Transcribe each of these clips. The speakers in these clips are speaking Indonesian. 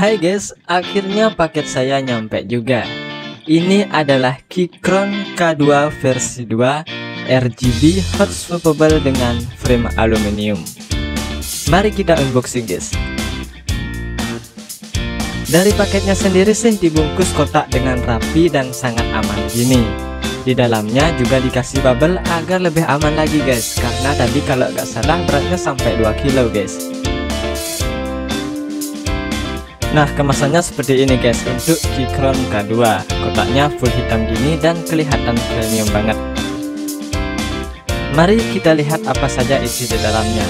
Hai guys, akhirnya paket saya nyampe juga. Ini adalah Keychron K2 versi 2 RGB hot swappable dengan frame aluminium. Mari kita unboxing guys. Dari paketnya sendiri sih dibungkus kotak dengan rapi dan sangat aman gini. Di dalamnya juga dikasih bubble agar lebih aman lagi guys, karena tadi kalau nggak salah beratnya sampai 2 kilo guys. Nah, kemasannya seperti ini guys untuk Keychron K2. Kotaknya full hitam gini dan kelihatan premium banget. Mari kita lihat apa saja isi di dalamnya.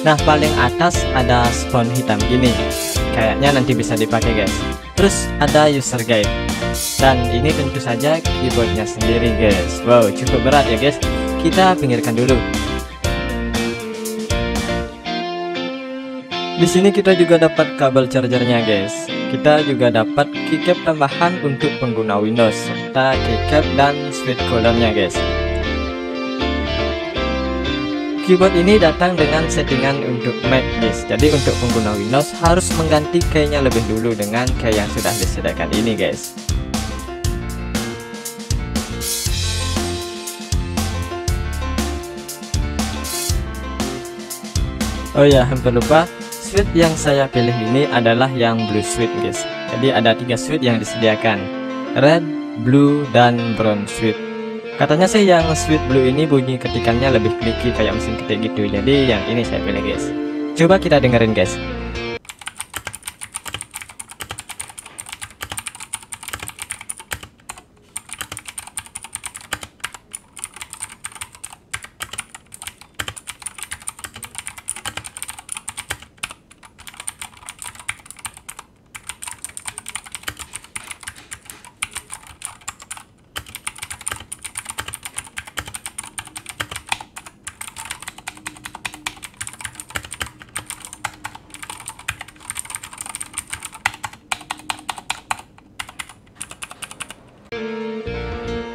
Nah, paling atas ada spons hitam gini. Kayaknya nanti bisa dipakai guys. Terus ada user guide. Dan ini tentu saja keyboardnya sendiri guys. Wow, cukup berat ya guys. Kita pinggirkan dulu. Di sini kita juga dapat kabel chargernya guys. Kita juga dapat keycap tambahan untuk pengguna Windows serta keycap dan switch colornya guys. Keyboard ini datang dengan settingan untuk Mac guys. Jadi untuk pengguna Windows harus mengganti keynya lebih dulu dengan key yang sudah disediakan ini guys. Oh ya, hampir lupa. Switch yang saya pilih ini adalah yang blue switch guys. Jadi ada 3 switch yang disediakan, red, blue, dan brown switch. Katanya sih yang switch blue ini bunyi ketikannya lebih clicky kayak mesin ketik gitu. Jadi yang ini saya pilih guys. Coba kita dengerin guys.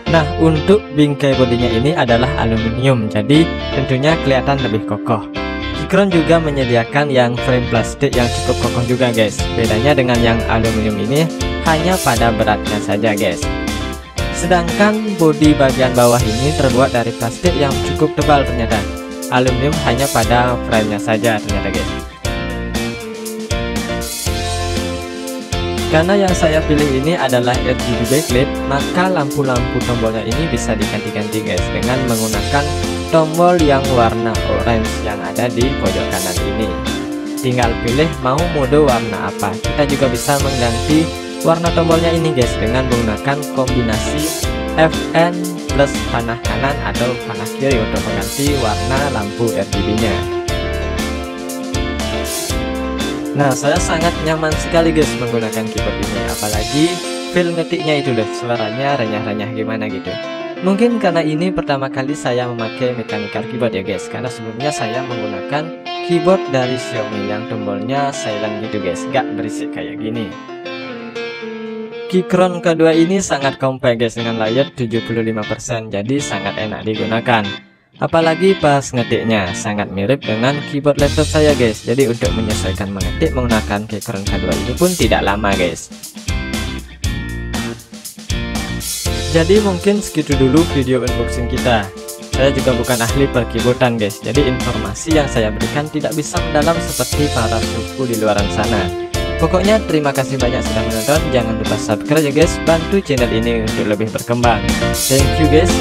Nah, untuk bingkai bodinya ini adalah aluminium, jadi tentunya kelihatan lebih kokoh. Keychron juga menyediakan yang frame plastik yang cukup kokoh juga guys. Bedanya dengan yang aluminium ini hanya pada beratnya saja guys. Sedangkan bodi bagian bawah ini terbuat dari plastik yang cukup tebal ternyata. Aluminium hanya pada frame-nya saja ternyata guys. Karena yang saya pilih ini adalah RGB backlit, maka lampu-lampu tombolnya ini bisa diganti-ganti guys dengan menggunakan tombol yang warna orange yang ada di pojok kanan ini. Tinggal pilih mau mode warna apa. Kita juga bisa mengganti warna tombolnya ini guys dengan menggunakan kombinasi FN plus panah kanan atau panah kiri untuk mengganti warna lampu RGB-nya. Nah, saya sangat nyaman sekali guys menggunakan keyboard ini, apalagi feel ngetiknya itu loh, suaranya renyah-renyah gimana gitu. Mungkin karena ini pertama kali saya memakai mechanical keyboard ya guys, karena sebelumnya saya menggunakan keyboard dari Xiaomi yang tombolnya silent gitu guys, gak berisik kayak gini. Keychron K2 ini sangat compact guys dengan layar 75%, jadi sangat enak digunakan. Apalagi pas ngetiknya sangat mirip dengan keyboard laptop saya guys. Jadi untuk menyesuaikan mengetik menggunakan Keychron K2 ini pun tidak lama guys. Jadi mungkin segitu dulu video unboxing kita. Saya juga bukan ahli per-keyboardan guys. Jadi informasi yang saya berikan tidak bisa mendalam seperti para suku di luar sana. Pokoknya terima kasih banyak sudah menonton. Jangan lupa subscribe ya guys. Bantu channel ini untuk lebih berkembang. Thank you guys.